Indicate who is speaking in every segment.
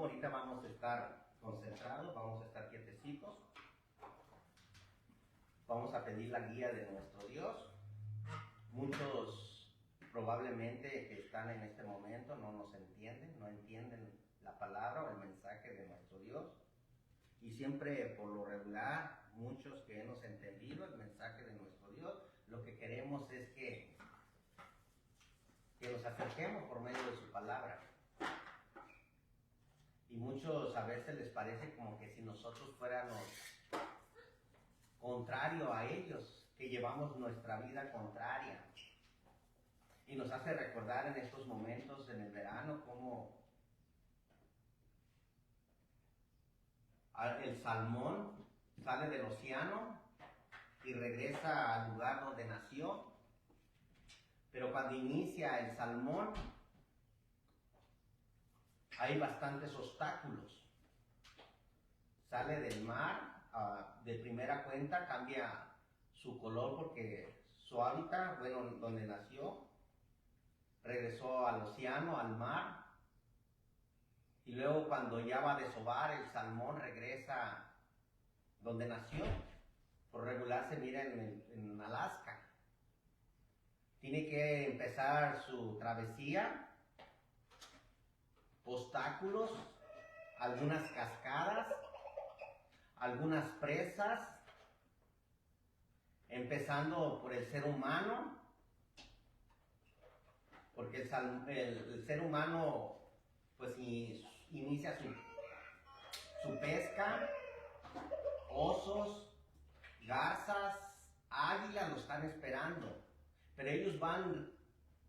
Speaker 1: todo, ahorita vamos a estar concentrados, vamos a estar quietecitos. Vamos a pedir la guía de nuestro Dios. Muchos probablemente que están en este momento no nos entienden, no entienden la palabra o el mensaje de nuestro Dios. Y siempre, por lo regular, muchos que hemos entendido el mensaje de nuestro Dios, lo que queremos es que nos acerquemos por medio de su palabra. Y muchos a veces les parece como que si nosotros fuéramos contrario a ellos, que llevamos nuestra vida contraria. Y nos hace recordar en estos momentos en el verano cómo el salmón sale del océano y regresa al lugar donde nació. Pero cuando inicia el salmón, hay bastantes obstáculos. Sale del mar, de primera cuenta cambia su color porque su hábitat, bueno, donde nació, regresó al océano, al mar, y luego cuando ya va a desovar, el salmón regresa donde nació. Por regular se mira en Alaska. Tiene que empezar su travesía, obstáculos, algunas cascadas, algunas presas, empezando por el ser humano, porque el ser humano pues inicia su pesca, osos, garzas, águilas lo están esperando, pero ellos van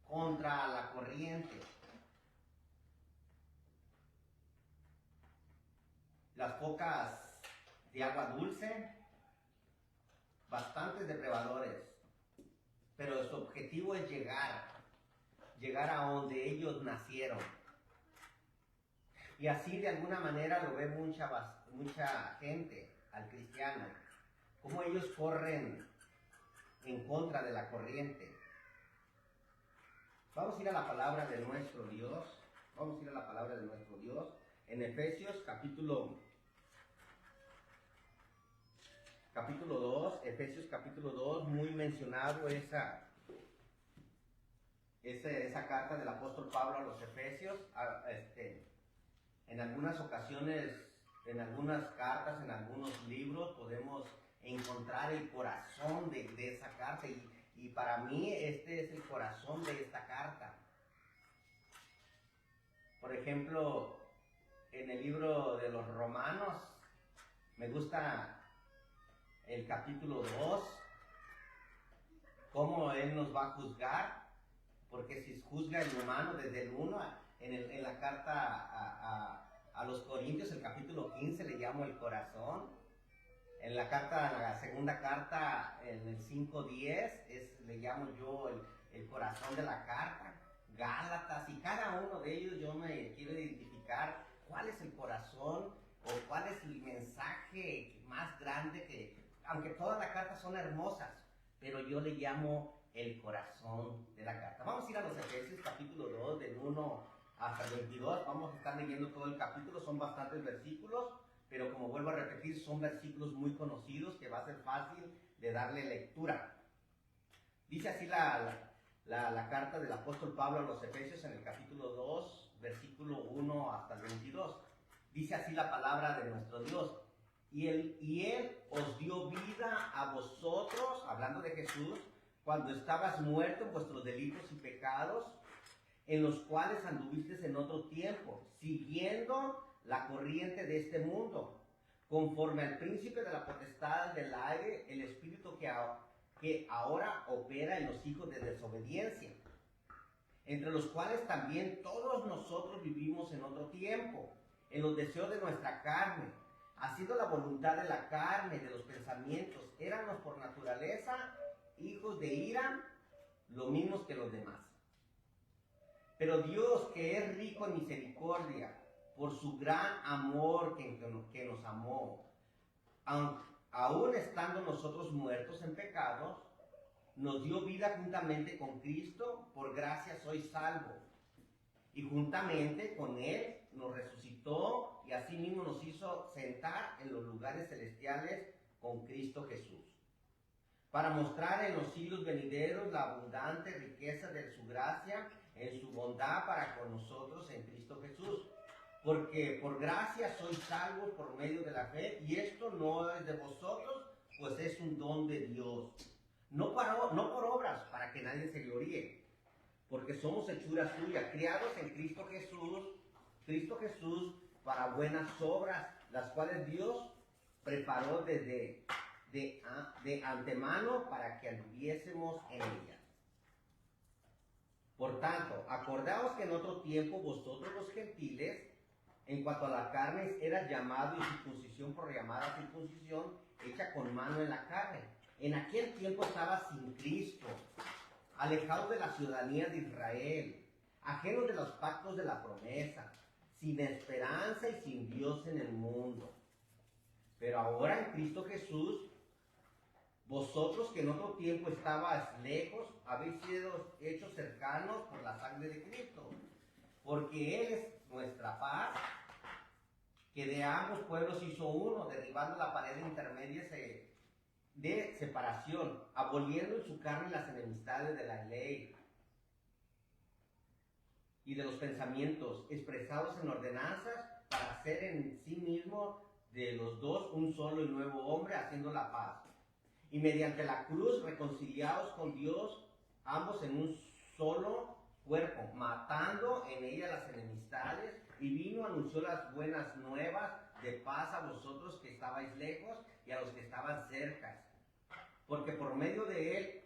Speaker 1: contra la corriente. Las focas de agua dulce, bastantes depredadores, pero su objetivo es llegar a donde ellos nacieron. Y así de alguna manera lo ve mucha gente al cristiano, como ellos corren en contra de la corriente. Vamos a ir a la palabra de nuestro Dios, en Efesios capítulo 2, muy mencionado esa carta del apóstol Pablo a los Efesios. En algunas ocasiones, en algunas cartas, en algunos libros, podemos encontrar el corazón de esa carta, y para mí este es el corazón de esta carta. Por ejemplo, en el libro de los Romanos, me gusta el capítulo 2, cómo él nos va a juzgar, porque si juzga el humano desde el 1, en la carta a los Corintios, el capítulo 15, le llamo el corazón. En la segunda carta, en el 5:10, le llamo yo el corazón de la carta. Gálatas, y cada uno de ellos yo me quiero identificar cuál es el corazón o cuál es el mensaje más grande que, aunque todas las cartas son hermosas, pero yo le llamo el corazón de la carta. Vamos a ir a los Efesios capítulo 2, del 1 hasta el 22. Vamos a estar leyendo todo el capítulo, son bastantes versículos, pero como vuelvo a repetir, son versículos muy conocidos que va a ser fácil de darle lectura. Dice así la carta del apóstol Pablo a los Efesios en el capítulo 2, versículo 1 hasta el 22. Dice así la palabra de nuestro Dios. Y él os dio vida a vosotros, hablando de Jesús, cuando estabas muerto en vuestros delitos y pecados, en los cuales anduvisteis en otro tiempo, siguiendo la corriente de este mundo, conforme al príncipe de la potestad del aire, el espíritu que ahora opera en los hijos de desobediencia, entre los cuales también todos nosotros vivimos en otro tiempo, en los deseos de nuestra carne, haciendo la voluntad de la carne, de los pensamientos. Éramos por naturaleza hijos de ira, lo mismos que los demás. Pero Dios, que es rico en misericordia, por su gran amor que nos amó, aún estando nosotros muertos en pecados, nos dio vida juntamente con Cristo, por gracia sois salvos. Y juntamente con Él nos resucitó y asimismo nos hizo sentar en los lugares celestiales con Cristo Jesús, para mostrar en los siglos venideros la abundante riqueza de su gracia en su bondad para con nosotros en Cristo Jesús. Porque por gracia sois salvos por medio de la fe, y esto no es de vosotros, pues es un don de Dios. No por obras, para que nadie se gloríe, porque somos hechura suya, criados en Cristo Jesús para buenas obras, las cuales Dios preparó de antemano para que anduviésemos en ellas. Por tanto, acordaos que en otro tiempo vosotros los gentiles, en cuanto a la carne, eras llamado y circuncisión por llamada circuncisión hecha con mano en la carne. En aquel tiempo estabas sin Cristo, alejados de la ciudadanía de Israel, ajenos de los pactos de la promesa, sin esperanza y sin Dios en el mundo. Pero ahora en Cristo Jesús, vosotros que en otro tiempo estabais lejos, habéis sido hechos cercanos por la sangre de Cristo, porque Él es nuestra paz, que de ambos pueblos hizo uno, derribando la pared intermedia de separación, aboliendo en su carne las enemistades de la ley y de los pensamientos, expresados en ordenanzas, para hacer en sí mismo de los dos un solo y nuevo hombre, haciendo la paz. Y mediante la cruz reconciliados con Dios, ambos en un solo cuerpo, matando en ella las enemistades, y vino, anunció las buenas nuevas de paz a vosotros que estabais lejos y a los que estaban cerca. Porque por medio de él,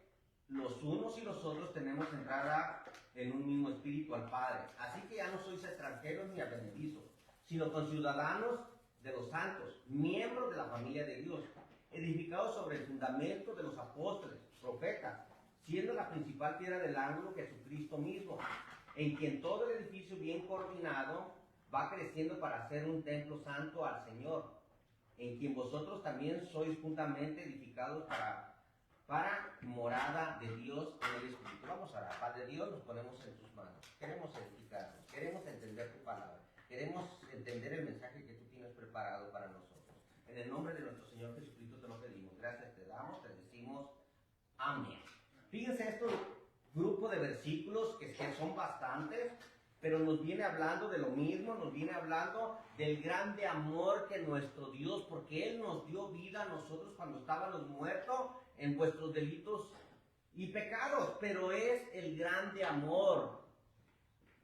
Speaker 1: los unos y los otros tenemos entrada en un mismo espíritu al Padre. Así que ya no sois extranjeros ni advenedizos, sino conciudadanos de los santos, miembros de la familia de Dios, edificados sobre el fundamento de los apóstoles, profetas, siendo la principal piedra del ángulo Jesucristo mismo, en quien todo el edificio bien coordinado va creciendo para ser un templo santo al Señor, en quien vosotros también sois juntamente edificados para morada de Dios en el Espíritu. Vamos a orar. Padre Dios, nos ponemos en tus manos. Queremos edificarnos, queremos entender tu palabra, queremos entender el mensaje que tú tienes preparado para nosotros. En el nombre de nuestro Señor Jesucristo te lo pedimos. Gracias te damos, te decimos amén. Fíjense estos grupos de versículos que son bastantes, pero nos viene hablando de lo mismo, nos viene hablando del grande amor que nuestro Dios, porque Él nos dio vida a nosotros cuando estábamos muertos en vuestros delitos y pecados, pero es el grande amor.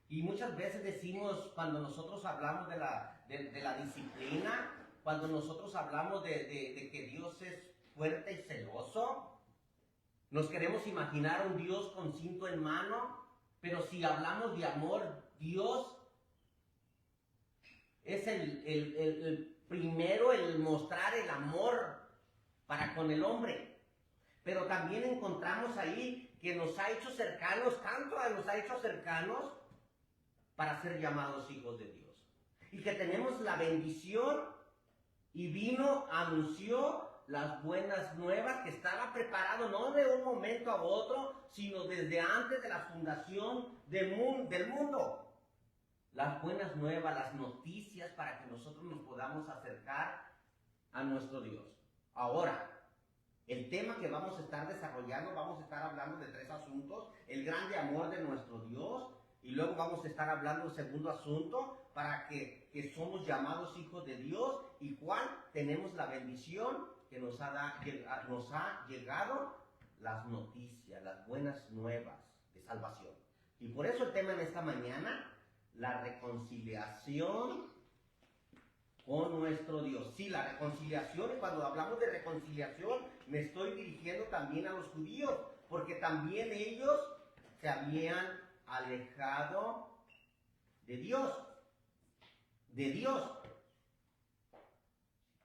Speaker 1: Y muchas veces decimos, cuando nosotros hablamos de la disciplina, cuando nosotros hablamos de que Dios es fuerte y celoso, nos queremos imaginar a un Dios con cinto en mano, pero si hablamos de amor, Dios es el primero, el mostrar el amor para con el hombre. Pero también encontramos ahí que nos ha hecho cercanos, tanto nos ha hecho cercanos para ser llamados hijos de Dios. Y que tenemos la bendición, y vino, anunció las buenas nuevas, que estaba preparado no de un momento a otro, sino desde antes de la fundación del mundo. Las buenas nuevas, las noticias para que nosotros nos podamos acercar a nuestro Dios. Ahora, el tema que vamos a estar desarrollando, vamos a estar hablando de 3 asuntos: el grande amor de nuestro Dios, y luego vamos a estar hablando del segundo asunto, para que somos llamados hijos de Dios, y cuál tenemos la bendición que nos ha llegado las noticias, las buenas nuevas de salvación. Y por eso el tema en esta mañana, la reconciliación con nuestro Dios. Sí, la reconciliación, y cuando hablamos de reconciliación, me estoy dirigiendo también a los judíos, porque también ellos se habían alejado de Dios.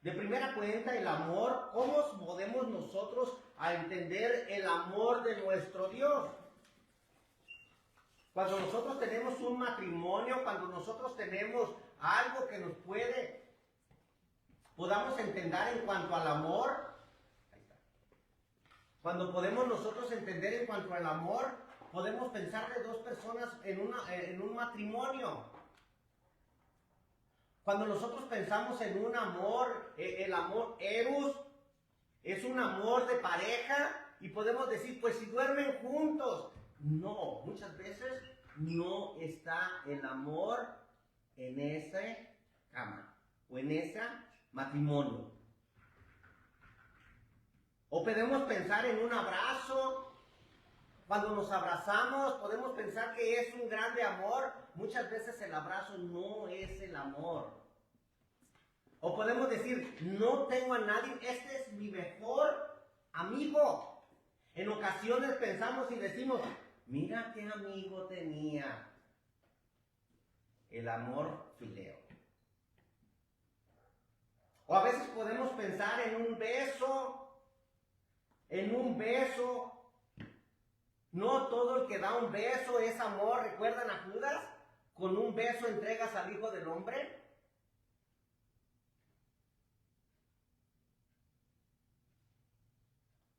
Speaker 1: De primera cuenta, el amor, ¿cómo podemos nosotros entender el amor de nuestro Dios? Cuando nosotros tenemos un matrimonio, cuando nosotros tenemos algo que nos podamos entender en cuanto al amor, cuando podemos nosotros entender en cuanto al amor, podemos pensar de 2 personas en un matrimonio. Cuando nosotros pensamos en un amor, el amor eros, es un amor de pareja y podemos decir, pues si duermen juntos. No, muchas veces no está el amor en esa cama o en ese matrimonio. O podemos pensar en un abrazo. Cuando nos abrazamos podemos pensar que es un grande amor. Muchas veces el abrazo no es el amor. O podemos decir, no tengo a nadie, este es mi mejor amigo. En ocasiones pensamos y decimos, mira qué amigo tenía. El amor fileo. O a veces podemos pensar en un beso. No todo el que da un beso es amor. ¿Recuerdan a Judas? Con un beso entregas al Hijo del Hombre.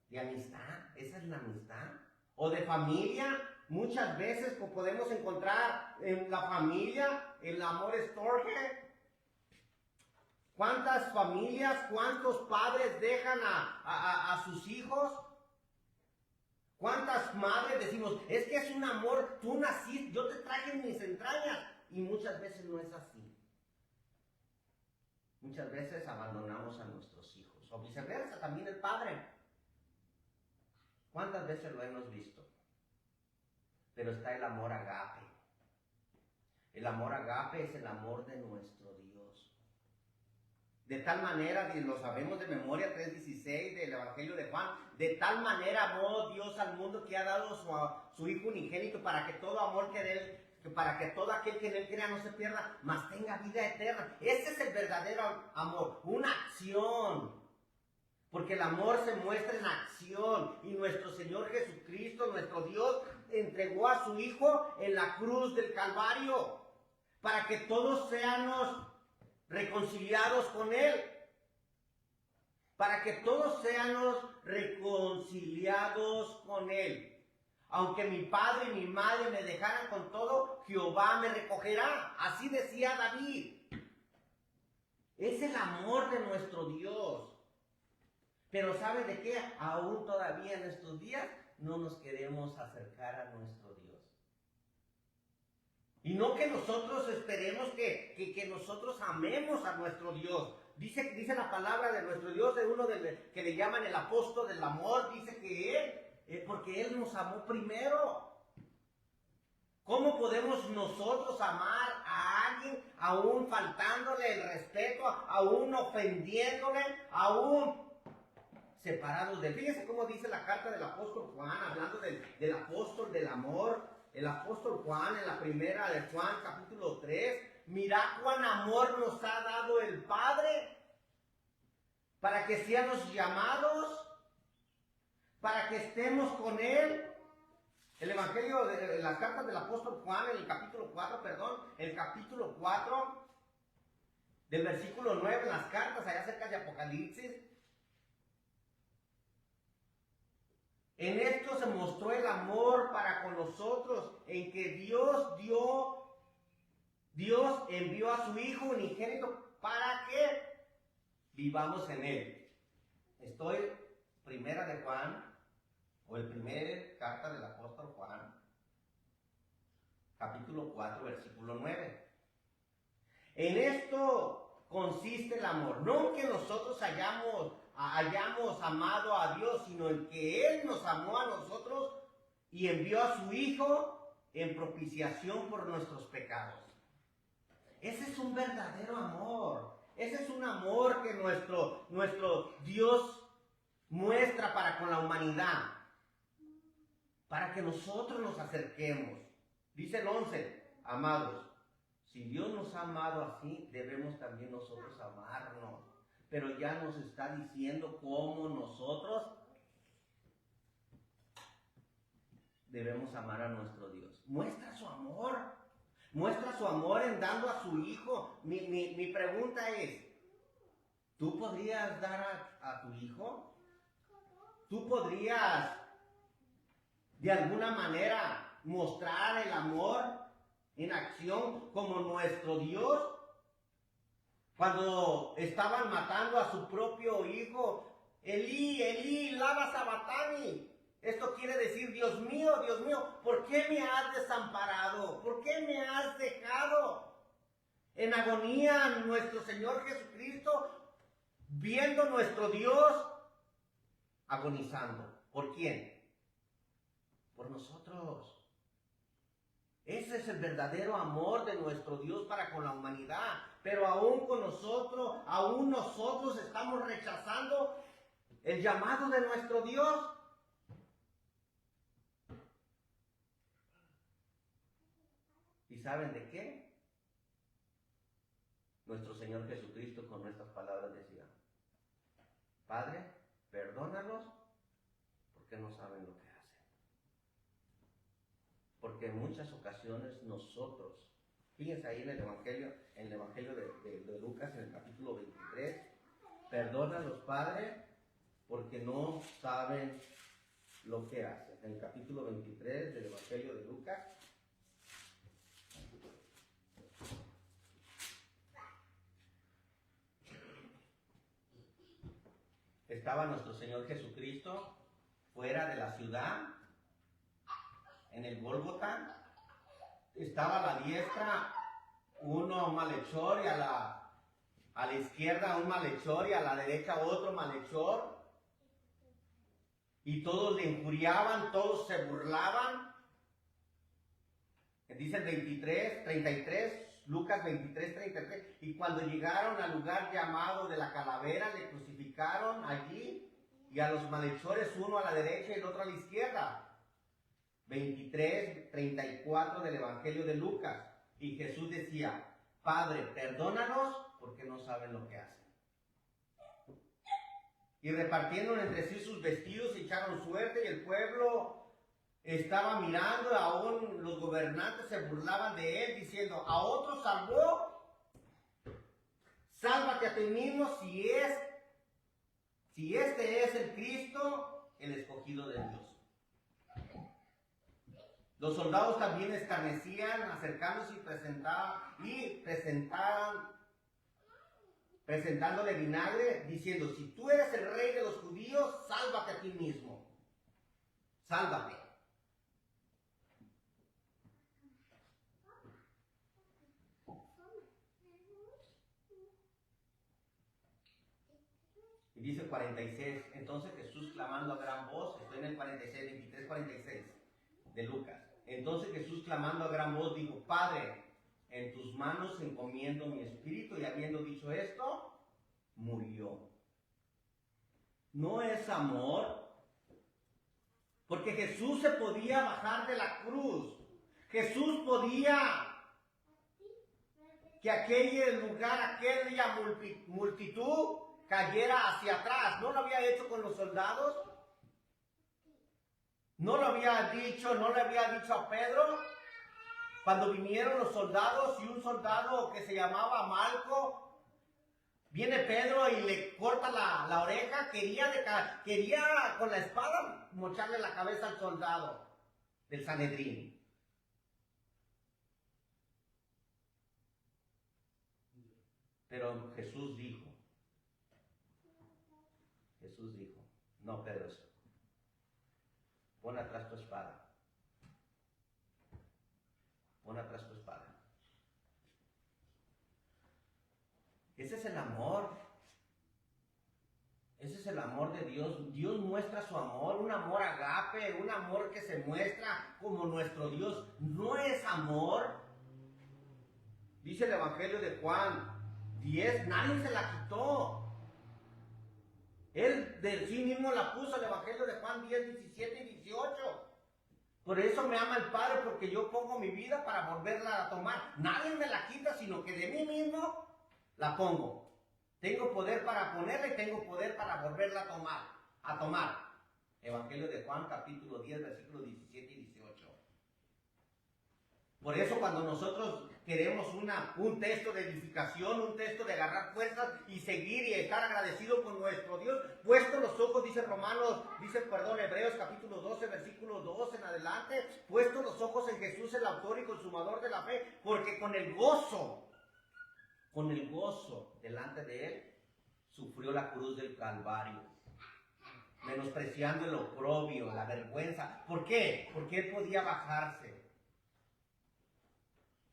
Speaker 1: De amistad, esa es la amistad. O de familia, muchas veces podemos encontrar en la familia el amor estorge. ¿Cuántas familias, cuántos padres dejan a sus hijos? ¿Cuántas madres decimos, es que es un amor, tú naciste, yo te traje en mis entrañas? Y muchas veces no es así. Muchas veces abandonamos a nuestros hijos. O viceversa, también el padre. ¿Cuántas veces lo hemos visto? Pero está el amor agape. El amor agape es el amor de nuestro Dios. De tal manera, y lo sabemos de memoria, 3:16 del Evangelio de Juan, de tal manera amó Dios al mundo que ha dado su Hijo unigénito para que todo amor que él, para que todo aquel que en él crea no se pierda, mas tenga vida eterna. Ese es el verdadero amor, una acción. Porque el amor se muestra en acción y nuestro Señor Jesucristo, nuestro Dios, entregó a su Hijo en la cruz del Calvario para que todos seamos reconciliados con Él. Para que todos seamos reconciliados con Él. Aunque mi padre y mi madre me dejaran con todo, Jehová me recogerá. Así decía David. Es el amor de nuestro Dios. Pero ¿sabe de qué? Aún todavía en estos días no nos queremos acercar a nuestro Dios. Y no que nosotros esperemos que nosotros amemos a nuestro Dios. Dice la palabra de nuestro Dios, de uno que le llaman el apóstol del amor, dice que porque Él nos amó primero. ¿Cómo podemos nosotros amar a alguien aún faltándole el respeto, aún ofendiéndole, aún separados de él? Fíjense cómo dice la carta del apóstol Juan, hablando del apóstol del amor. El apóstol Juan, en la primera de Juan, capítulo 3, mirad cuán amor nos ha dado el Padre para que seamos llamados, para que estemos con Él. El Evangelio de las cartas del apóstol Juan, en el capítulo 4, el capítulo 4, del versículo 9, en las cartas allá cerca de Apocalipsis. En esto se mostró el amor para con nosotros, en que Dios envió a su Hijo unigénito para que vivamos en Él. Estoy, primera de Juan, o el primer carta del apóstol Juan, capítulo 4, versículo 9. En esto consiste el amor, no que nosotros hayamos amado a Dios, sino en que Él nos amó a nosotros y envió a su Hijo en propiciación por nuestros pecados. Ese es un verdadero amor. Ese es un amor que nuestro Dios muestra para con la humanidad, para que nosotros nos acerquemos. Dice el 11, amados, si Dios nos ha amado así, debemos también nosotros amarnos. Pero ya nos está diciendo cómo nosotros debemos amar a nuestro Dios. Muestra su amor. Muestra su amor en dando a su Hijo. Mi pregunta es, ¿tú podrías dar a tu Hijo? ¿Tú podrías de alguna manera mostrar el amor en acción como nuestro Dios? Cuando estaban matando a su propio hijo, Elí, Elí, lama sabachthani. Esto quiere decir, Dios mío, ¿por qué me has desamparado? ¿Por qué me has dejado? En agonía, nuestro Señor Jesucristo, viendo nuestro Dios, agonizando. ¿Por quién? Por nosotros. Ese es el verdadero amor de nuestro Dios para con la humanidad. Pero aún nosotros estamos rechazando el llamado de nuestro Dios. ¿Y saben de qué? Nuestro Señor Jesucristo con nuestras palabras decía: Padre, perdónalos porque no saben lo que hacen. Porque en muchas ocasiones nosotros, fíjense ahí en el Evangelio de Lucas, en el capítulo 23, perdónalos, Padre, porque no saben lo que hacen. En el capítulo 23 del Evangelio de Lucas, estaba nuestro Señor Jesucristo fuera de la ciudad, en el Gólgota. Estaba a la diestra un malhechor y a la izquierda un malhechor y a la derecha otro malhechor. Y todos le injuriaban, todos se burlaban. Dice el 33, Lucas 23, 33. Y cuando llegaron al lugar llamado de la calavera, le crucificaron allí, y a los malhechores, uno a la derecha y el otro a la izquierda. 23, 34 del Evangelio de Lucas. Y Jesús decía: Padre, perdónanos porque no saben lo que hacen. Y repartieron entre sí sus vestidos, echaron suerte, y el pueblo estaba mirando. Aún los gobernantes se burlaban de él, diciendo: a otro salvó, sálvate a ti mismo si este es el Cristo, el escogido de Dios. Los soldados también escarnecían, acercándose y presentándole vinagre, diciendo: si tú eres el rey de los judíos, sálvate a ti mismo. Sálvate. Y dice 46, entonces Jesús clamando a gran voz, estoy en el 46, 23, 46 de Lucas. Entonces Jesús clamando a gran voz dijo: Padre, en tus manos encomiendo mi espíritu. Y habiendo dicho esto, murió. ¿No es amor? Porque Jesús se podía bajar de la cruz. Jesús podía que aquel lugar, aquella multitud cayera hacia atrás. ¿No lo había hecho con los soldados? ¿No le había dicho a Pedro? Cuando vinieron los soldados y un soldado que se llamaba Malco, viene Pedro y le corta la oreja, quería con la espada mocharle la cabeza al soldado del Sanedrín. Pero Jesús dijo, no, Pedro, pon atrás tu espada. Pon atrás tu espada. Ese es el amor. Ese es el amor de Dios. Dios muestra su amor, un amor agape, un amor que se muestra como nuestro Dios. No es amor. Dice el Evangelio de Juan 10, nadie se la quitó. Él de sí mismo la puso, el Evangelio de Juan 10, 17 y 18. Por eso me ama el Padre, porque yo pongo mi vida para volverla a tomar. Nadie me la quita, sino que de mí mismo la pongo. Tengo poder para ponerla y tengo poder para volverla a tomar. Evangelio de Juan, capítulo 10, versículos 17 y 18. Por eso cuando nosotros queremos un texto de edificación, un texto de agarrar fuerzas y seguir y estar agradecido con nuestro Dios, puesto los ojos, Hebreos capítulo 12, versículo 2 en adelante, puesto los ojos en Jesús, el autor y consumador de la fe, porque con el gozo con el gozo delante de él, sufrió la cruz del Calvario, menospreciando el oprobio, la vergüenza. ¿Por qué? Porque él podía bajarse.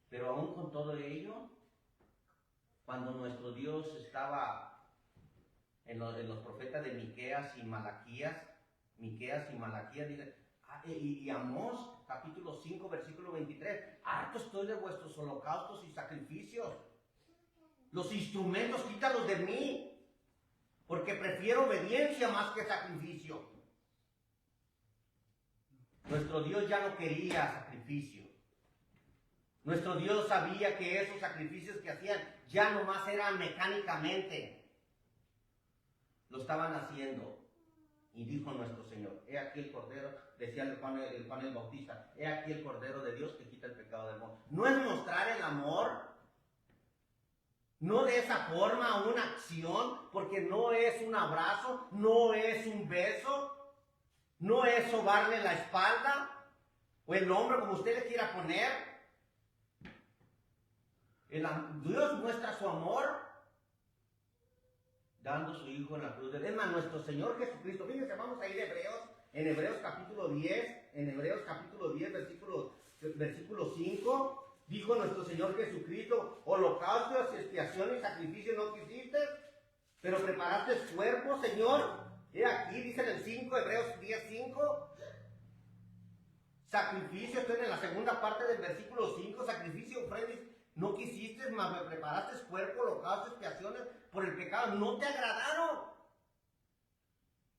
Speaker 1: Pero aún con todo ello, cuando nuestro Dios estaba en los profetas de Miqueas y Malaquías, dice, y Amós, capítulo 5, versículo 23, harto estoy de vuestros holocaustos y sacrificios. Los instrumentos, quítalos de mí, porque prefiero obediencia más que sacrificio. Nuestro Dios ya no quería sacrificio. Nuestro Dios sabía que esos sacrificios que hacían ya nomás eran mecánicamente. Lo estaban haciendo. Y dijo nuestro Señor, he aquí el Cordero, decía el Juan el Bautista, he aquí el Cordero de Dios que quita el pecado del mundo. No es mostrar el amor, no de esa forma, una acción, porque no es un abrazo, no es un beso, no es sobarle la espalda o el hombro, como usted le quiera poner. Dios muestra su amor dando su Hijo en la cruz. Es más, nuestro Señor Jesucristo. Fíjense, vamos a ir a Hebreos, en Hebreos capítulo 10, versículo 5. Dijo nuestro Señor Jesucristo, holocaustos, expiaciones, sacrificios no quisiste, pero preparaste cuerpo, Señor. He aquí, dice en el 5, Hebreos 10, 5. Sacrificio, estoy en la segunda parte del versículo 5, sacrificio, ofrendas, no quisiste, mas me preparaste cuerpo, holocausto, expiaciones por el pecado, no te agradaron.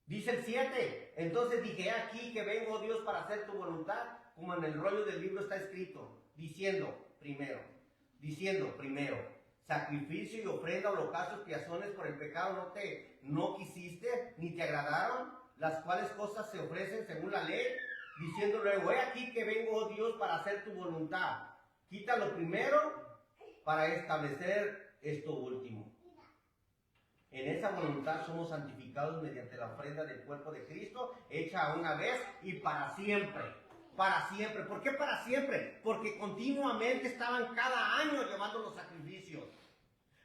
Speaker 1: Dice el 7, entonces dije, aquí que vengo, oh Dios, para hacer tu voluntad, como en el rollo del libro está escrito, diciendo primero, sacrificio y ofrenda, holocausto, expiaciones por el pecado no quisiste, ni te agradaron, las cuales cosas se ofrecen según la ley, diciendo luego, he aquí que vengo, oh Dios, para hacer tu voluntad. Quítalo primero para establecer esto último. En esa voluntad somos santificados mediante la ofrenda del cuerpo de Cristo, hecha una vez y para siempre. Para siempre. ¿Por qué para siempre? Porque continuamente estaban cada año llevando los sacrificios.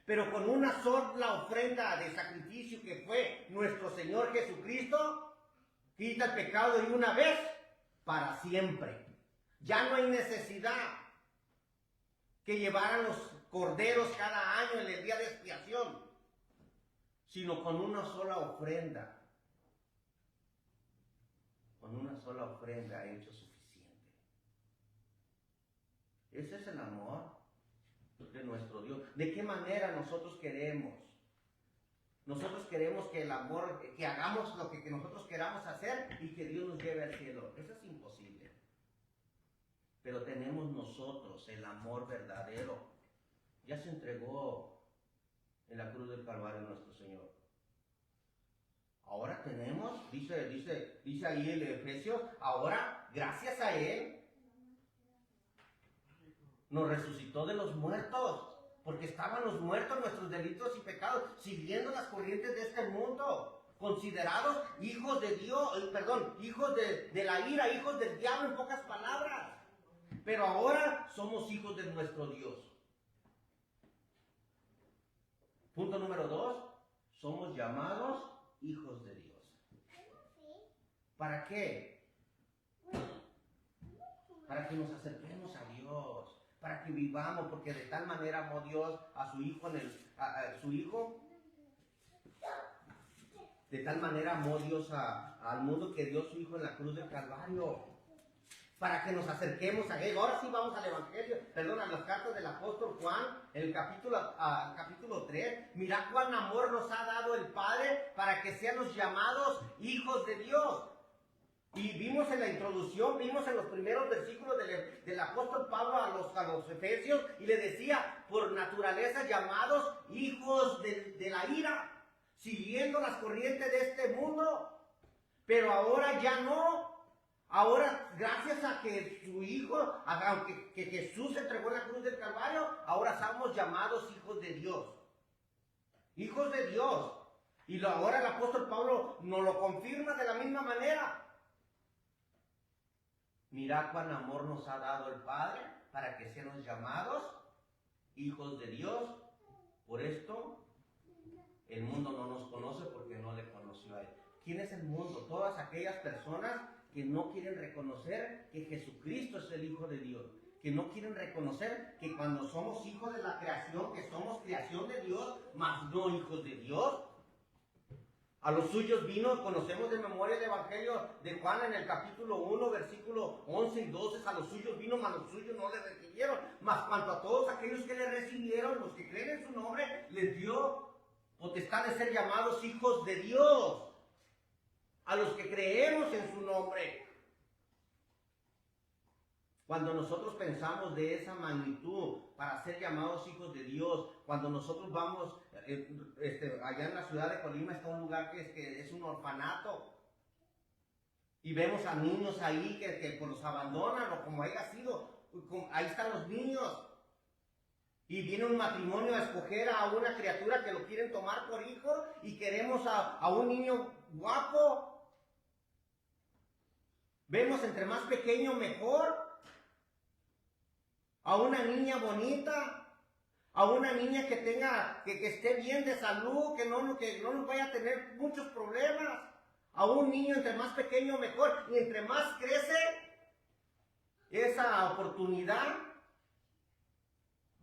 Speaker 1: Pero con una sola ofrenda de sacrificio que fue nuestro Señor Jesucristo, quita el pecado de una vez para siempre. Ya no hay necesidad que llevaran los corderos cada año en el día de expiación, sino con una sola ofrenda. Con una sola ofrenda ha hecho suficiente. Ese es el amor de nuestro Dios. ¿De qué manera nosotros queremos? Nosotros queremos que el amor, que hagamos lo que nosotros queramos hacer y que Dios nos lleve al cielo. Eso es imposible. Pero tenemos nosotros el amor verdadero. Ya se entregó en la cruz del Calvario nuestro Señor. Ahora tenemos, dice ahí el Efesios, ahora gracias a Él nos resucitó de los muertos, porque estaban los muertos nuestros delitos y pecados, siguiendo las corrientes de este mundo, considerados hijos de Dios, hijos de la ira, hijos del diablo en pocas palabras. Pero ahora somos hijos de nuestro Dios. Punto número 2, somos llamados hijos de Dios. ¿Para qué? Para que nos acerquemos a Dios, para que vivamos, porque de tal manera amó Dios a su Hijo, de tal manera amó Dios al mundo que dio su Hijo en la cruz del Calvario, para que nos acerquemos a Él. Ahora sí vamos al Evangelio, a las cartas del apóstol Juan, el capítulo 3. Mira cuán amor nos ha dado el Padre para que seamos llamados hijos de Dios. Y vimos en la introducción, vimos en los primeros versículos del apóstol Pablo a los Efesios, y le decía, por naturaleza llamados hijos de la ira, siguiendo las corrientes de este mundo. Pero ahora ya no. Ahora, gracias a que su Hijo, que Jesús se entregó en la cruz del Calvario, ahora somos llamados hijos de Dios. Hijos de Dios. Y ahora el apóstol Pablo nos lo confirma de la misma manera. Mirad cuán amor nos ha dado el Padre para que seamos llamados hijos de Dios. Por esto, el mundo no nos conoce porque no le conoció a Él. ¿Quién es el mundo? Todas aquellas personas que no quieren reconocer que Jesucristo es el Hijo de Dios. Que no quieren reconocer que cuando somos hijos de la creación, que somos creación de Dios, mas no hijos de Dios. A los suyos vino, conocemos de memoria el Evangelio de Juan en el capítulo 1, versículo 11 y 12. A los suyos vino, mas los suyos no le recibieron. Mas cuanto a todos aquellos que le recibieron, los que creen en su nombre, les dio potestad de ser llamados hijos de Dios. A los que creemos en su nombre. Cuando nosotros pensamos de esa magnitud para ser llamados hijos de Dios, cuando nosotros vamos, allá en la ciudad de Colima está un lugar que es un orfanato, y vemos a niños ahí que pues los abandonan o como haya sido, ahí están los niños, y viene un matrimonio a escoger a una criatura que lo quieren tomar por hijo, y queremos a un niño guapo, vemos entre más pequeño mejor, a una niña bonita, a una niña que esté bien de salud, que no nos vaya a tener muchos problemas, a un niño entre más pequeño mejor, y entre más crece esa oportunidad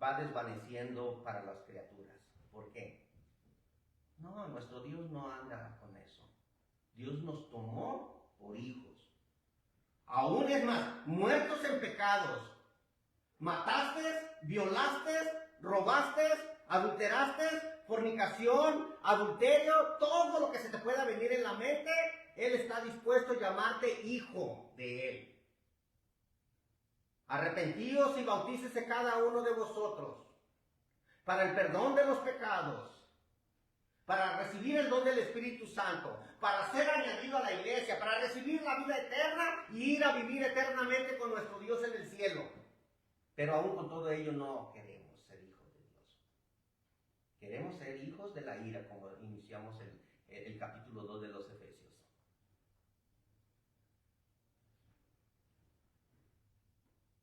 Speaker 1: va desvaneciendo para las criaturas. ¿Por qué? No, nuestro Dios no anda con eso. Dios nos tomó por hijos. Aún es más, muertos en pecados, mataste, violaste, robaste, adulteraste, fornicación, adulterio, todo lo que se te pueda venir en la mente, Él está dispuesto a llamarte hijo de Él. Arrepentíos y bautícese cada uno de vosotros para el perdón de los pecados, para recibir el don del Espíritu Santo, para ser añadido a la iglesia, para recibir la vida eterna y ir a vivir eternamente con nuestro Dios en el cielo. Pero aún con todo ello no queremos ser hijos de Dios. Queremos ser hijos de la ira, como iniciamos el capítulo 2 de los Efesios.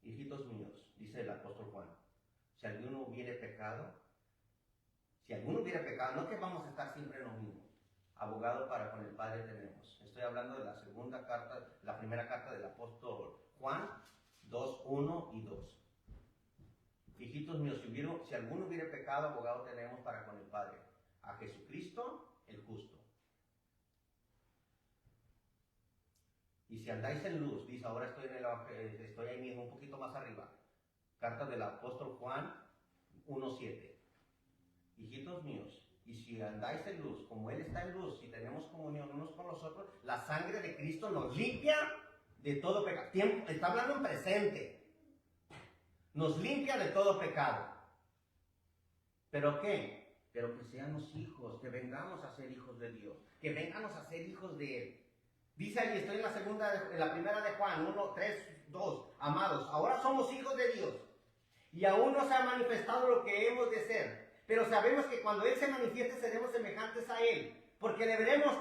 Speaker 1: Hijitos míos, dice el apóstol Juan, si alguno hubiere pecado, no que vamos a estar siempre en lo mismo. Abogado para con el Padre tenemos. Estoy hablando de la primera carta del apóstol Juan, 2, 1 y 2. Hijitos míos, si alguno hubiere pecado, abogado tenemos para con el Padre, a Jesucristo el justo. Y si andáis en luz, dice, ahora estoy ahí mismo, un poquito más arriba, carta del apóstol Juan 1:7. Hijitos míos, y si andáis en luz, como Él está en luz, si tenemos comunión unos con los otros, la sangre de Cristo nos limpia de todo pecado. Está hablando en presente. Nos limpia de todo pecado. ¿Pero qué? Pero que seamos hijos, que vengamos a ser hijos de Dios, que vengamos a ser hijos de Él. Dice ahí, estoy en la primera de Juan, 1, 3, 2, amados, ahora somos hijos de Dios, y aún no se ha manifestado lo que hemos de ser, pero sabemos que cuando Él se manifieste seremos semejantes a Él, porque le veremos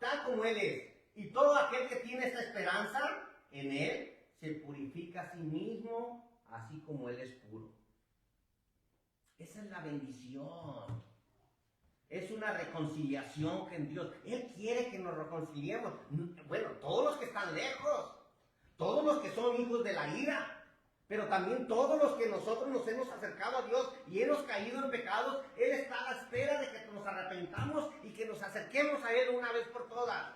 Speaker 1: tal como Él es, y todo aquel que tiene esta esperanza en Él, se purifica a sí mismo, así como Él es puro. Esa es la bendición. Es una reconciliación que en Dios. Él quiere que nos reconciliemos. Bueno, todos los que están lejos, todos los que son hijos de la ira, pero también todos los que nosotros nos hemos acercado a Dios y hemos caído en pecados, Él está a la espera de que nos arrepentamos y que nos acerquemos a Él una vez por todas.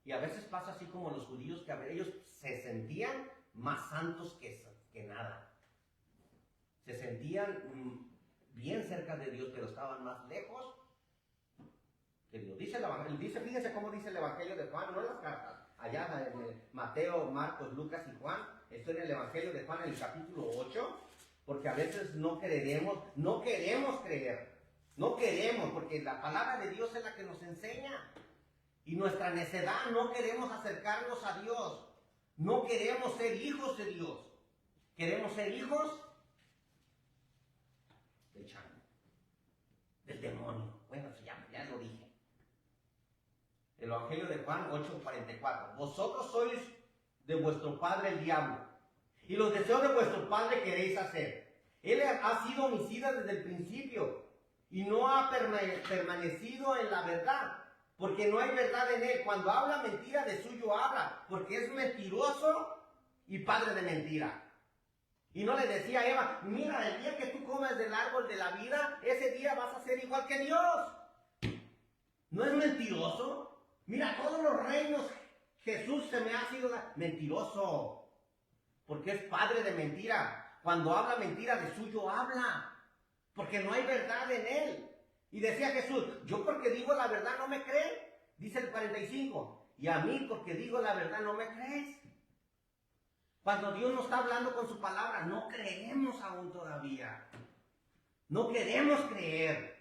Speaker 1: Y a veces pasa así como los judíos, que ellos se sentían más santos que nada. Se sentían bien cerca de Dios, pero estaban más lejos que Dios. Fíjense cómo dice el Evangelio de Juan, no en las cartas. Allá en Mateo, Marcos, Lucas y Juan. Estoy en el Evangelio de Juan en el capítulo 8, porque a veces no queremos creer. No queremos, porque la palabra de Dios es la que nos enseña. Y nuestra necedad, no queremos acercarnos a Dios. No queremos ser hijos de Dios. Queremos ser hijos del chango, del demonio. Bueno, ya lo dije. El Evangelio de Juan 8:44. Vosotros sois de vuestro padre el diablo, y los deseos de vuestro padre queréis hacer. Él ha sido homicida desde el principio y no ha permanecido en la verdad, porque no hay verdad en él. Cuando habla mentira, de suyo habla, porque es mentiroso y padre de mentira. Y no le decía a Eva, mira, el día que tú comes del árbol de la vida, ese día vas a ser igual que Dios. ¿No es mentiroso? Mira, todos los reinos, Jesús se me ha sido mentiroso, porque es padre de mentira. Cuando habla mentira, de suyo habla, porque no hay verdad en él. Y decía Jesús, yo porque digo la verdad no me creen, dice el 45, y a mí porque digo la verdad no me crees. Cuando Dios nos está hablando con su palabra, no creemos aún todavía. No queremos creer.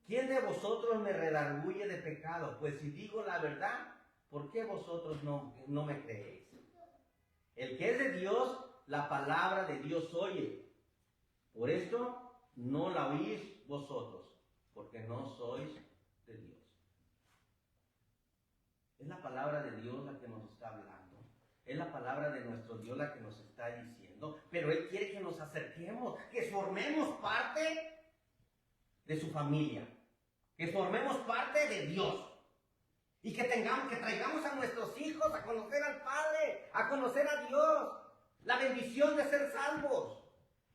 Speaker 1: ¿Quién de vosotros me redarguye de pecado? Pues si digo la verdad, ¿por qué vosotros no me creéis? El que es de Dios, la palabra de Dios oye. Por esto no la oís vosotros, porque no sois de Dios. Es la palabra de Dios la que nos está hablando. Es la palabra de nuestro Dios la que nos está diciendo. Pero Él quiere que nos acerquemos, que formemos parte de su familia, que formemos parte de Dios. Y que traigamos a nuestros hijos a conocer al Padre, a conocer a Dios. La bendición de ser salvos.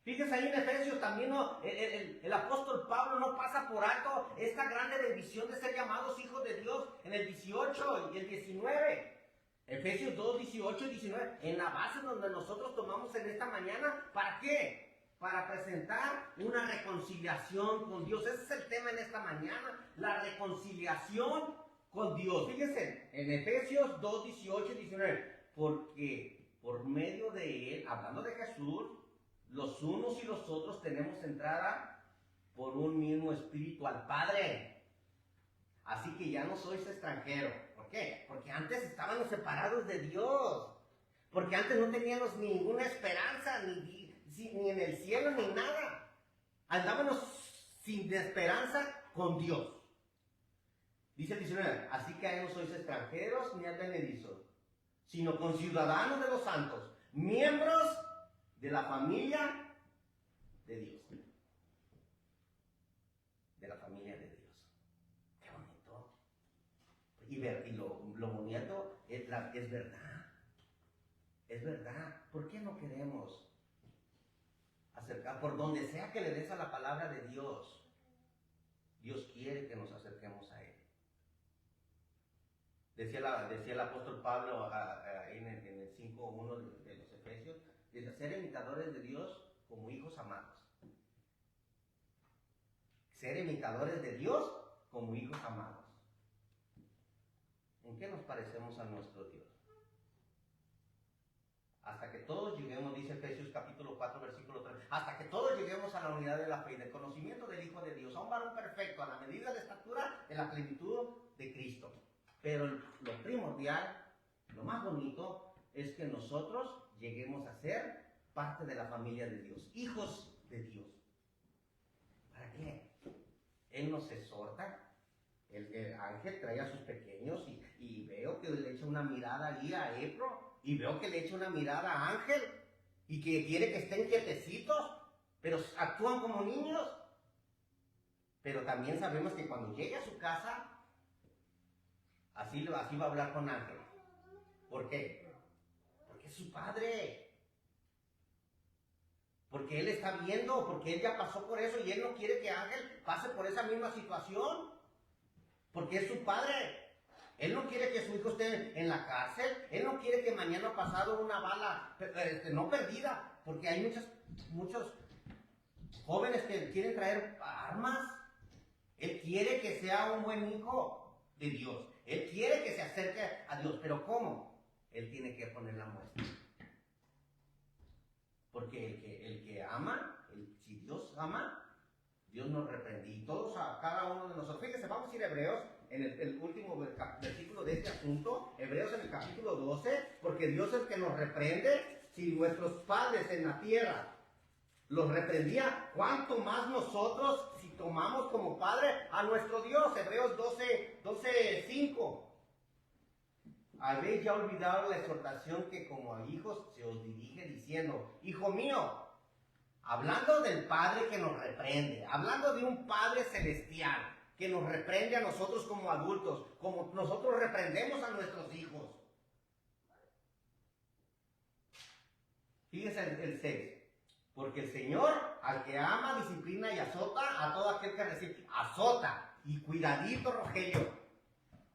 Speaker 1: Fíjense ahí en Efesios también, el apóstol Pablo no pasa por alto esta grande bendición de ser llamados hijos de Dios en el 18 y el 19. Efesios 2, 18 y 19. En la base donde nosotros tomamos en esta mañana, ¿para qué? Para presentar una reconciliación con Dios. Ese es el tema en esta mañana, la reconciliación con Dios. Fíjense, en Efesios 2, 18 y 19. Porque por medio de Él, hablando de Jesús, los unos y los otros tenemos entrada por un mismo espíritu al Padre. Así que ya no sois extranjeros. ¿Por qué? Porque antes estábamos separados de Dios. Porque antes no teníamos ninguna esperanza, ni en el cielo, ni nada. Andábamos sin esperanza con Dios. Dice el 19, así que ahí no sois extranjeros ni advenedizos, sino conciudadanos de los santos, miembros de la familia de Dios. De la familia de Dios. Qué bonito. Y lo bonito es verdad. Es verdad. ¿Por qué no queremos acercar? Por donde sea que le des a la palabra de Dios, Dios quiere que nos acerquemos a Él. Decía el apóstol Pablo en el 5.1 de los Efesios, dice, ser imitadores de Dios como hijos amados. Ser imitadores de Dios como hijos amados. ¿En qué nos parecemos a nuestro Dios? Hasta que todos lleguemos, dice Efesios capítulo 4, versículo 3, hasta que todos lleguemos a la unidad de la fe y del conocimiento del Hijo de Dios, a un varón perfecto, a la medida de la estatura de la plenitud de Cristo. Pero lo primordial, lo más bonito, es que nosotros lleguemos a ser parte de la familia de Dios, hijos de Dios. ¿Para qué? Él nos exhorta, el ángel trae a sus pequeños y veo que le echa una mirada ahí a Epro, y veo que le echa una mirada a Ángel, y que quiere que estén quietecitos, pero actúan como niños. Pero también sabemos que cuando llegue a su casa, así va a hablar con Ángel. ¿Por qué? Porque es su padre. Porque él está viendo, porque él ya pasó por eso y él no quiere que Ángel pase por esa misma situación. Porque es su padre. Él no quiere que su hijo esté en la cárcel. Él no quiere que mañana pasado una bala, no perdida. Porque hay muchos jóvenes que quieren traer armas. Él quiere que sea un buen hijo de Dios. Él quiere que se acerque a Dios. ¿Pero cómo? Él tiene que poner la muestra. Porque el que ama, si Dios ama, Dios nos reprende. Y todos, a cada uno de nosotros. Fíjense, vamos a ir a Hebreos, en el último versículo de este asunto. Hebreos en el capítulo 12. Porque Dios es el que nos reprende. Si nuestros padres en la tierra los reprendía, ¿cuánto más nosotros si tomamos como padre a nuestro Dios? Hebreos 12:5. habéis ya olvidado la exhortación que como a hijos se os dirige diciendo, hijo mío, hablando del Padre que nos reprende, hablando de un Padre celestial que nos reprende a nosotros como adultos, como nosotros reprendemos a nuestros hijos. Fíjense el 6. Porque el Señor, al que ama, disciplina y azota a todo aquel que recibe. Azota. Y cuidadito, Rogelio.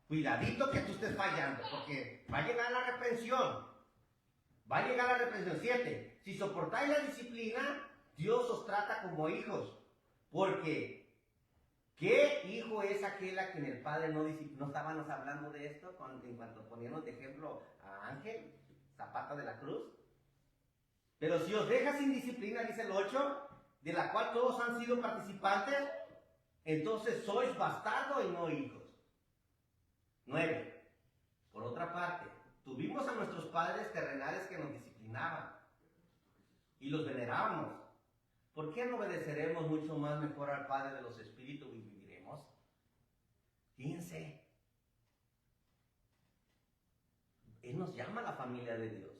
Speaker 1: Cuidadito que tú estés fallando, porque va a llegar la reprensión. Va a llegar la reprensión. 7. Si soportáis la disciplina, Dios os trata como hijos. Porque, ¿qué hijo es aquel a quien el Padre no disciplina? ¿No estábamos hablando de esto en cuanto poníamos de ejemplo a Ángel, Zapata de la Cruz? Pero si os deja sin disciplina, dice el 8, de la cual todos han sido participantes, entonces sois bastardos y no hijos. 9. Por otra parte, tuvimos a nuestros padres terrenales que nos disciplinaban y los venerábamos. ¿Por qué no obedeceremos mucho más mejor al Padre de los Espíritus y viviremos? Fíjense, Él nos llama a la familia de Dios.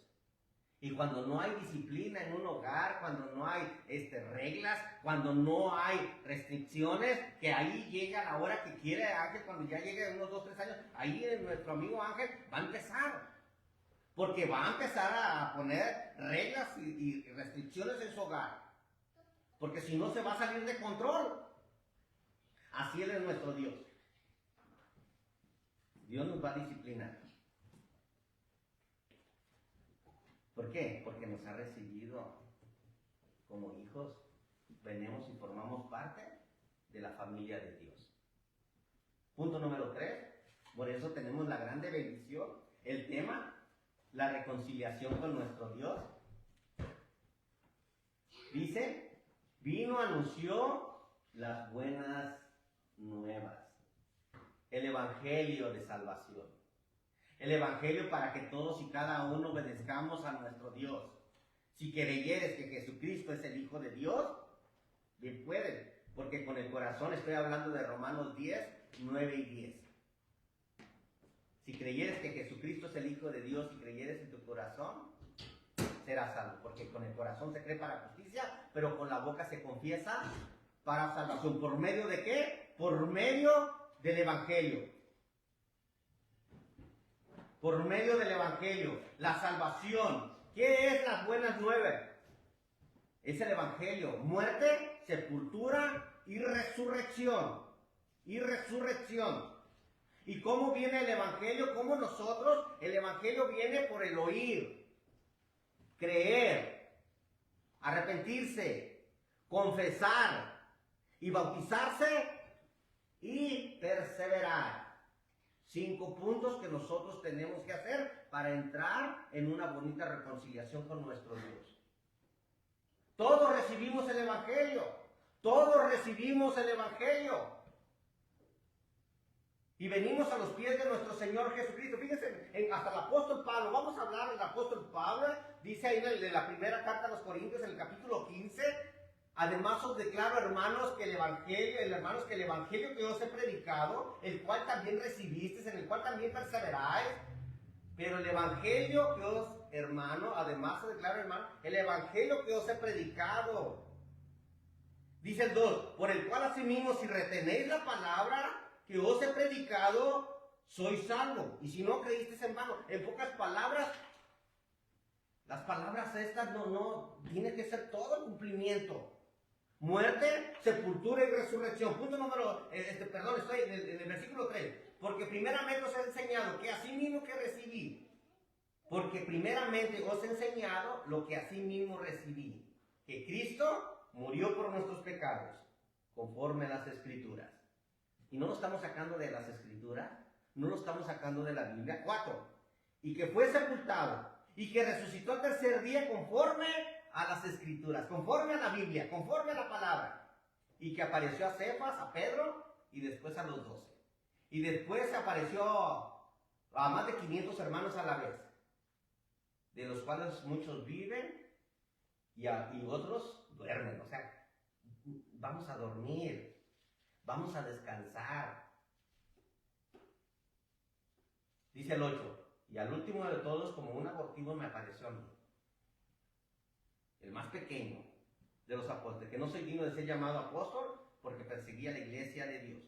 Speaker 1: Y cuando no hay disciplina en un hogar, cuando no hay reglas, cuando no hay restricciones, que ahí llega la hora que quiere Ángel, cuando ya llegue unos 2, 3 años, ahí nuestro amigo Ángel va a empezar. Porque va a empezar a poner reglas y restricciones en su hogar. Porque si no se va a salir de control. Así Él es nuestro Dios. Dios nos va a disciplinar. ¿Por qué? Porque nos ha recibido como hijos. Venimos y formamos parte de la familia de Dios. Punto número 3. Por eso tenemos la grande bendición. El tema, la reconciliación con nuestro Dios. Dice, vino, anunció las buenas nuevas. El evangelio de salvación. El evangelio para que todos y cada uno obedezcamos a nuestro Dios. Si creyeres que Jesucristo es el Hijo de Dios, bien pueden, porque con el corazón, estoy hablando de Romanos 10, 9 y 10. Si creyeres que Jesucristo es el Hijo de Dios y creyeres en tu corazón, serás salvo, porque con el corazón se cree para justicia, pero con la boca se confiesa para salvación. ¿Por medio de qué? Por medio del evangelio. Por medio del evangelio, la salvación. ¿Qué es las buenas nuevas? Es el evangelio. Muerte, sepultura y resurrección. Y resurrección. ¿Y cómo viene el evangelio? ¿Cómo nosotros? El evangelio viene por el oír, creer, arrepentirse, confesar y bautizarse y perseverar. 5 puntos que nosotros tenemos que hacer para entrar en una bonita reconciliación con nuestro Dios. Todos recibimos el evangelio. Todos recibimos el evangelio. Y venimos a los pies de nuestro Señor Jesucristo. Fíjense, hasta el apóstol Pablo, vamos a hablar del apóstol Pablo, dice ahí en la primera carta a los Corintios, en el capítulo 15, además os declaro, hermanos, que el evangelio que os he predicado, el cual también recibisteis, en el cual también perseveráis, pero el evangelio que os, hermano, además os declaro, hermano, el evangelio que os he predicado, dice el 2, por el cual asimismo si retenéis la palabra que os he predicado, sois salvos. Y si no creísteis en vano, en pocas palabras, las palabras estas no, tiene que ser todo el cumplimiento. Muerte, sepultura y resurrección. Punto número, estoy en el versículo 3. Porque primeramente os he enseñado que así mismo que recibí. Porque primeramente os he enseñado lo que así mismo recibí. Que Cristo murió por nuestros pecados, conforme a las Escrituras. Y no lo estamos sacando de las Escrituras, no lo estamos sacando de la Biblia. 4. Y que fue sepultado, y que resucitó al tercer día conforme a las Escrituras, conforme a la Biblia, conforme a la palabra. Y que apareció a Cefas, a Pedro, y después a los 12. Y después apareció a más de 500 hermanos a la vez, de los cuales muchos viven y otros duermen. O sea, vamos a dormir. Vamos a descansar. Dice el 8. Y al último de todos, como un abortivo, me apareció a mí. El más pequeño de los apóstoles, que no soy digno de ser llamado apóstol porque perseguía la iglesia de Dios.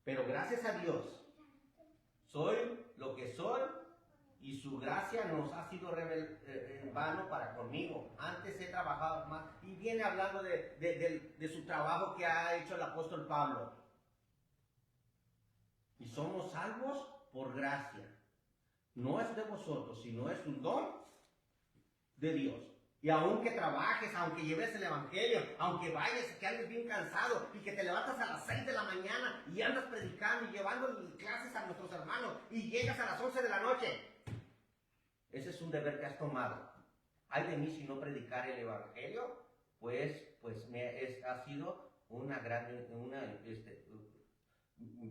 Speaker 1: Pero gracias a Dios, soy lo que soy y su gracia nos ha sido en vano para conmigo. Antes he trabajado más y viene hablando de su trabajo que ha hecho el apóstol Pablo. Y somos salvos por gracia. No es de vosotros, sino es un don de Dios. Y aunque trabajes, aunque lleves el evangelio, aunque vayas, que andes bien cansado y que te levantas a las 6 de la mañana y andas predicando y llevando clases a nuestros hermanos y llegas a las 11 de la noche, ese es un deber que has tomado. Ay de mí si no predicar el evangelio, ha sido una gran,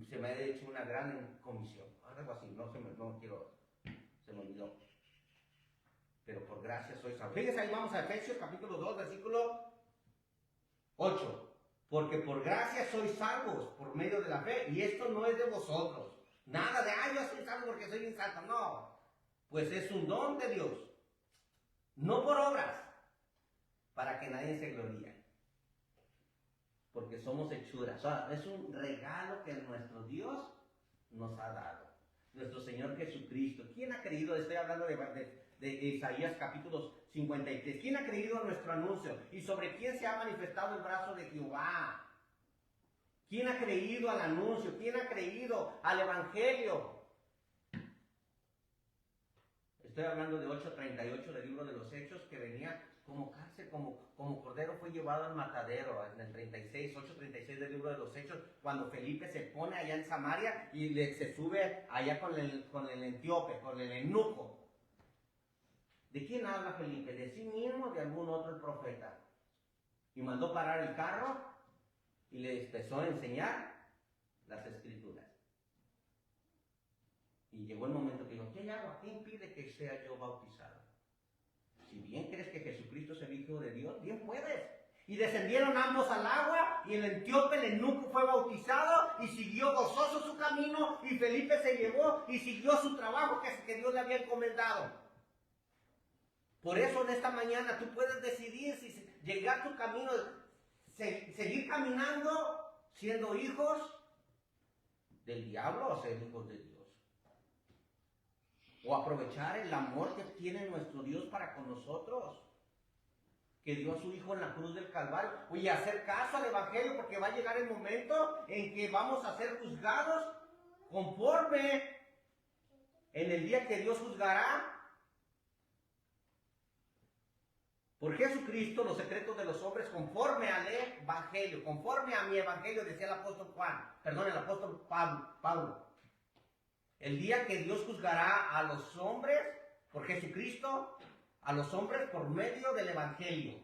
Speaker 1: se me ha hecho una gran comisión. Algo así, se me olvidó. Pero por gracia soy salvo. Fíjense, ahí vamos a Efesios capítulo 2, versículo 8. Porque por gracia sois salvos por medio de la fe, y esto no es de vosotros. Nada de, yo soy salvo porque soy bien santo. No, pues es un don de Dios. No por obras, para que nadie se gloríe. Porque somos hechuras. O sea, es un regalo que nuestro Dios nos ha dado. Nuestro Señor Jesucristo. ¿Quién ha creído? Estoy hablando de Isaías capítulo 53. ¿Quién ha creído en nuestro anuncio? ¿Y sobre quién se ha manifestado el brazo de Jehová? ¿Quién ha creído al anuncio? ¿Quién ha creído al evangelio? Estoy hablando de 8:38 del libro de los Hechos, que venía como cárcel, como cordero fue llevado al matadero, en el 8:36 del libro de los Hechos, cuando Felipe se pone allá en Samaria y se sube allá con el etíope, con el eunuco. ¿De quién habla Felipe? ¿De sí mismo o de algún otro profeta? Y mandó parar el carro y le empezó a enseñar las escrituras. Y llegó el momento que dijo, ¿qué hago? ¿Qué impide que sea yo bautizado? Si bien crees que Jesucristo es el Hijo de Dios, bien puedes. Y descendieron ambos al agua, y el etíope, el eunuco, fue bautizado y siguió gozoso su camino, y Felipe se llevó y siguió su trabajo que Dios le había encomendado. Por eso en esta mañana tú puedes decidir si llegar tu camino, seguir caminando siendo hijos del diablo o ser hijos de Dios. O aprovechar el amor que tiene nuestro Dios para con nosotros, que dio a su Hijo en la cruz del Calvario. Oye, hacer caso al evangelio, porque va a llegar el momento en que vamos a ser juzgados conforme en el día que Dios juzgará por Jesucristo los secretos de los hombres, conforme al evangelio, conforme a mi evangelio, decía el apóstol el apóstol Pablo. El día que Dios juzgará a los hombres por Jesucristo, a los hombres por medio del evangelio.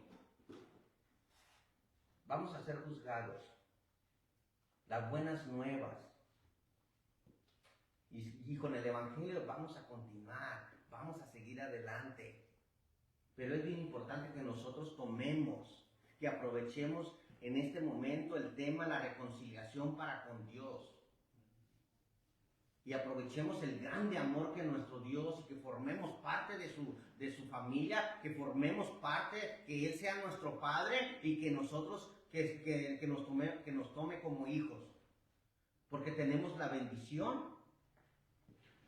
Speaker 1: Vamos a ser juzgados. Las buenas nuevas. Y con el evangelio vamos a continuar, vamos a seguir adelante. Pero es bien importante que nosotros tomemos, que aprovechemos en este momento el tema de la reconciliación para con Dios. Y aprovechemos el grande amor que nuestro Dios, y que formemos parte de su familia, que formemos parte, que Él sea nuestro Padre y que nosotros, que nos tome como hijos. Porque tenemos la bendición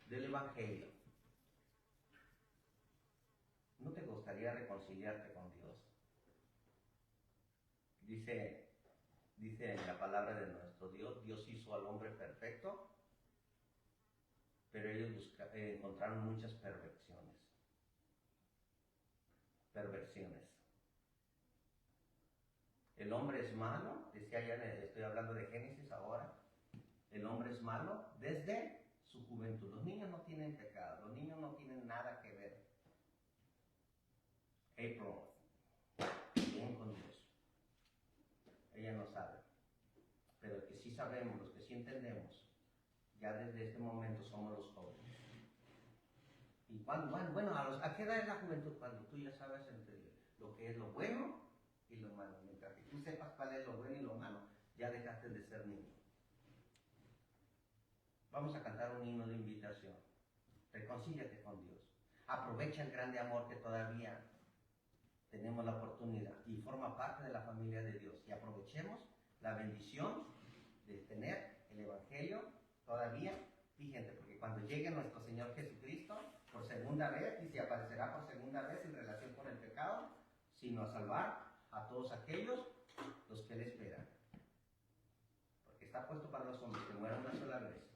Speaker 1: del Evangelio. ¿No te gustaría reconciliarte con Dios? Dice en la palabra de nuestro Dios, Dios hizo al hombre perfecto, pero ellos encontraron muchas perversiones. El hombre es malo, decía ya, estoy hablando de Génesis ahora, el hombre es malo desde su juventud. Los niños no tienen pecado, los niños no tienen nada que ver. Bien con Dios. Ella no sabe. Pero los que sí sabemos, los que sí entendemos, ya desde este momento somos los jóvenes. Y ¿a qué edad es la juventud? Cuando tú ya sabes entre lo que es lo bueno y lo malo. Mientras que tú sepas cuál es lo bueno y lo malo, ya dejaste de ser niño. Vamos a cantar un himno de invitación. Reconcíliate con Dios. Aprovecha el grande amor que todavía tenemos la oportunidad y forma parte de la familia de Dios. Y aprovechemos la bendición de tener el Evangelio todavía vigente, porque cuando llegue nuestro Señor Jesucristo por segunda vez, y se aparecerá por segunda vez en relación con el pecado, sino a salvar a todos aquellos los que le esperan. Porque está puesto para los hombres que mueran una sola vez